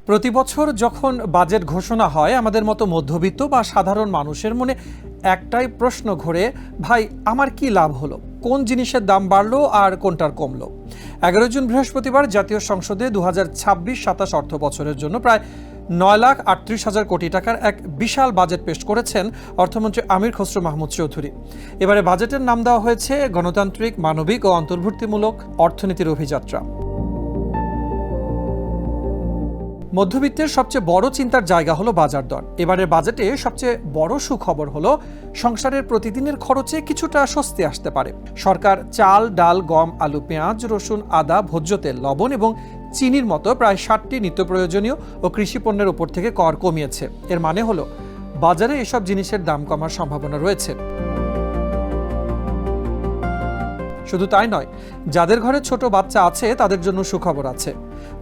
প্রতি বছর যখন বাজেট ঘোষণা হয় আমাদের মতো মধ্যবিত্ত বা সাধারণ মানুষের মনে একটাই প্রশ্ন ঘোরে, ভাই আমার কি লাভ হলো, কোন জিনিসের দাম বাড়লো আর কোনটার কমলো। 11 জুন বৃহস্পতিবার জাতীয় সংসদে 2026-27 অর্থ বছরের জন্য প্রায় 9,38,000 কোটি টাকার এক বিশাল বাজেট পেশ করেছেন অর্থমন্ত্রী আমির খসরু মাহমুদ চৌধুরী। এবারে বাজেটের নাম দেওয়া হয়েছে গণতান্ত্রিক, মানবিক ও অন্তর্ভুক্তিমূলক অর্থনীতির অভিযাত্রা। মধ্যবিত্তের সবচেয়ে বড় চিন্তার জায়গা হলো বাজার দর। এবারের বাজেটে সবচেয়ে বড় সুখবর হলো সংসারের প্রতিদিনের খরচে কিছুটা স্বস্তি আসতে পারে। সরকার চাল, ডাল, গম, আলু, পেঁয়াজ, রসুন, আদা, ভোজ্য তেল, লবণ এবং চিনির মতো প্রায় 60টি নিত্য প্রয়োজনীয় ও কৃষি পণ্যের উপর থেকে কর কমিয়েছে। এর মানে হলো বাজারে এসব জিনিসের দাম কমার সম্ভাবনা রয়েছে। শুধু তাই নয়, যাদের ঘরে ছোট বাচ্চা আছে তাদের জন্য সুখবর আছে।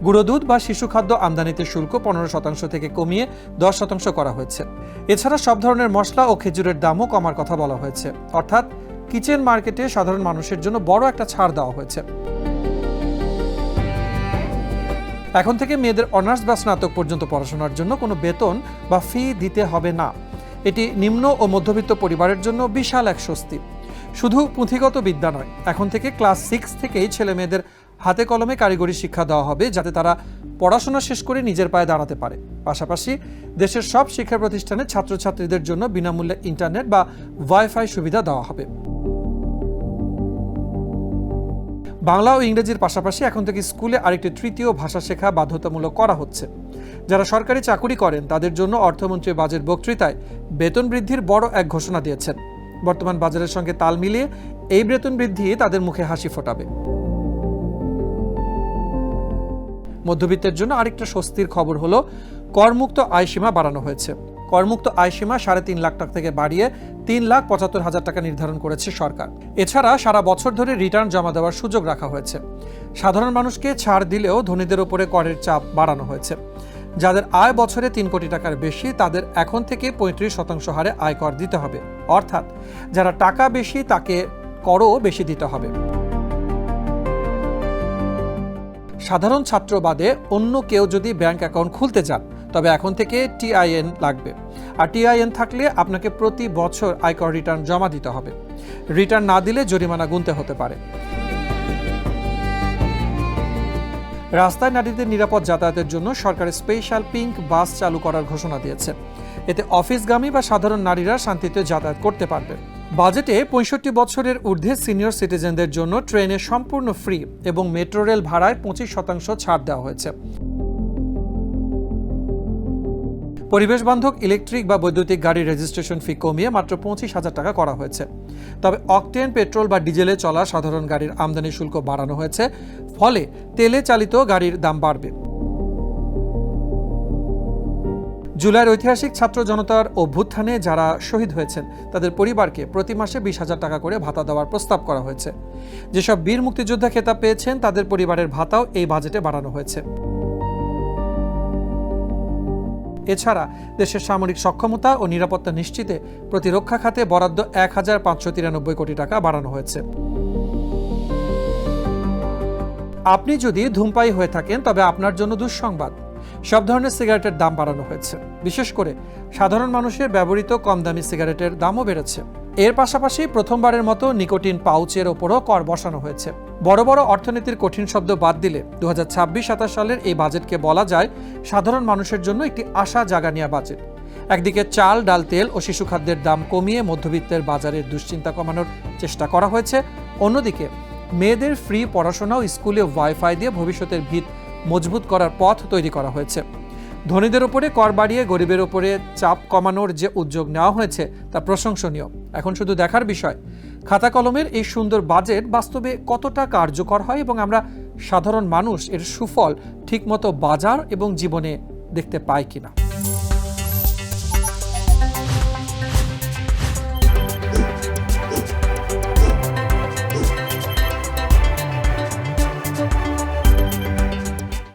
গুঁড়ো দুধ বা শিশু খাদ্য আমদানিতে শুল্ক 15% থেকে কমিয়ে 10% করা হয়েছে। এছাড়া সব ধরনের মশলা ও খেজুরের দামও কমার কথা বলা হয়েছে। অর্থাৎ কিচেন মার্কেটে সাধারণ মানুষের জন্য বড় একটা ছাড় দেওয়া হয়েছে। এখন থেকে মেয়েদের অনার্স বা স্নাতক পর্যন্ত পড়াশোনার জন্য কোনো বেতন বা ফি দিতে হবে না। এটি নিম্ন ও মধ্যবিত্ত পরিবারের জন্য বিশাল এক স্বস্তি। শুধু পুঁথিগত বিদ্যা নয়, এখন থেকে ক্লাস 6 থেকেই ছেলে মেয়েদের হাতে কলমে কারিগরি শিক্ষা দেওয়া হবে, যাতে তারা পড়াশোনা শেষ করে নিজের পায়ে দাঁড়াতে পারে। পাশাপাশি দেশের সব শিক্ষা প্রতিষ্ঠানে ছাত্রছাত্রীদের জন্য বিনামূল্যে ইন্টারনেট বা ওয়াইফাই সুবিধা দেওয়া হবে। বাংলা ও ইংরেজির পাশাপাশি এখন থেকে স্কুলে আরেকটি তৃতীয় ভাষা শেখা বাধ্যতামূলক করা হচ্ছে। যারা সরকারি চাকুরি করেন তাদের জন্য অর্থমন্ত্রী বাজেট বক্তৃতায় বেতন বৃদ্ধির বড় এক ঘোষণা দিয়েছেন। বর্তমান বাজারের সঙ্গে তাল মিলিয়ে এই বেতন বৃদ্ধি তাদের মুখে হাসি ফোটাবে। মধ্যবিত্তের জন্য আরেকটা স্বস্তির খবর হলো করমুক্ত আয়সীমা বাড়ানো হয়েছে। করমুক্ত আয়সীমা 3.5 লাখ টাকা থেকে বাড়িয়ে 3,75,000 টাকা নির্ধারণ করেছে সরকার। এছাড়া সারা বছর ধরে রিটার্ন জমা দেওয়ার সুযোগ রাখা হয়েছে। সাধারণ মানুষকে ছাড় দিলেও ধনীদের উপরে করের চাপ বাড়ানো হয়েছে। যাদের আয় বছরে 3 কোটি টাকার বেশি তাদের এখন থেকে 35% হারে আয়কর দিতে হবে। অর্থাৎ যারা টাকা বেশি তাকে করও বেশি দিতে হবে। সাধারণ ছাত্র বাদে অন্য কেউ যদি ব্যাংক অ্যাকাউন্ট খুলতে যান তবে এখন থেকে TIN লাগবে। আর TIN থাকলে আপনাকে প্রতি বছর আয়কর রিটার্ন জমা দিতে হবে। রিটার্ন না দিলে জরিমানা গুনতে হতে পারে। রাস্তায় নারীদের নিরাপদ যাতায়াতের জন্য সরকারের স্পেশাল পিঙ্ক বাস চালু করার ঘোষণা দিয়েছে। এতে অফিসগামী বা সাধারণ নারীরা শান্তিতে যাতায়াত করতে পারবে। বাজেটে 65 বছরের ঊর্ধ্বে সিনিয়র সিটিজেনদের জন্য ট্রেনে সম্পূর্ণ ফ্রি এবং মেট্রো রেল ভাড়ায় 25% ছাড় দেওয়া হয়েছে। পরিবেশ বান্ধব ইলেকট্রিক বা বৈদ্যুতিক গাড়ির রেজিস্ট্রেশন ফি কমিয়ে মাত্র 25,000 টাকা করা হয়েছে। তবে অকটেন, পেট্রোল বা ডিজেলে চলা সাধারণ গাড়ির আমদানি শুল্ক বাড়ানো হয়েছে। ফলে তেলে চালিত গাড়ির দাম বাড়বে। জুলাইয়ের ঐতিহাসিক ছাত্র জনতার অভ্যুত্থানে যারা শহীদ হয়েছেন তাদের পরিবারকে প্রতি মাসে 20,000 টাকা করে ভাতা দেওয়ার প্রস্তাব করা হয়েছে। যেসব বীর মুক্তিযোদ্ধা খেতাব পেয়েছেন তাদের পরিবারের ভাতাও এই বাজেটে বাড়ানো হয়েছে। এছাড়া দেশের সামরিক সক্ষমতা ও নিরাপত্তা নিশ্চিতে প্রতিরক্ষা খাতে বরাদ্দ 1,593 কোটি টাকা বাড়ানো হয়েছে। আপনি যদি ধূমপায়ী হয়ে থাকেন তবে আপনার জন্য দুঃসংবাদ। সব ধরনের সিগারেটের দাম বাড়ানো হয়েছে। বিশেষ করে সাধারণ মানুষের ব্যবহৃত কম দামি সিগারেটের দামও বেড়েছে। এর পাশাপাশি প্রথমবারের মতো নিকোটিন পাউচের ওপরও কর বসানো হয়েছে। বড় বড় অর্থনীতির কঠিন শব্দ বাদ দিলে 2026-27 সালের এই বাজেটকে বলা যায় সাধারণ মানুষের জন্য একটি আশা জাগানিয়া বাজেট। একদিকে চাল, ডাল, তেল ও শিশু খাদ্যের দাম কমিয়ে মধ্যবিত্তের বাজারের দুশ্চিন্তা কমানোর চেষ্টা করা হয়েছে। অন্যদিকে মেয়েদের ফ্রি পড়াশোনা ও স্কুলে ওয়াইফাই দিয়ে ভবিষ্যতের ভিত মজবুত করার পথ তৈরি করা হয়েছে। ধনীদের উপরে কর বাড়িয়ে গরিবের উপরে চাপ কমানোর যে উদ্যোগ নেওয়া হয়েছে তা প্রশংসনীয়। এখন শুধু দেখার বিষয় খাতা কলমের এই সুন্দর বাজেট বাস্তবে কতটা কার্যকর হয় এবং আমরা সাধারণ মানুষ এর সুফল ঠিকমতো বাজার এবং জীবনে দেখতে পাই কিনা।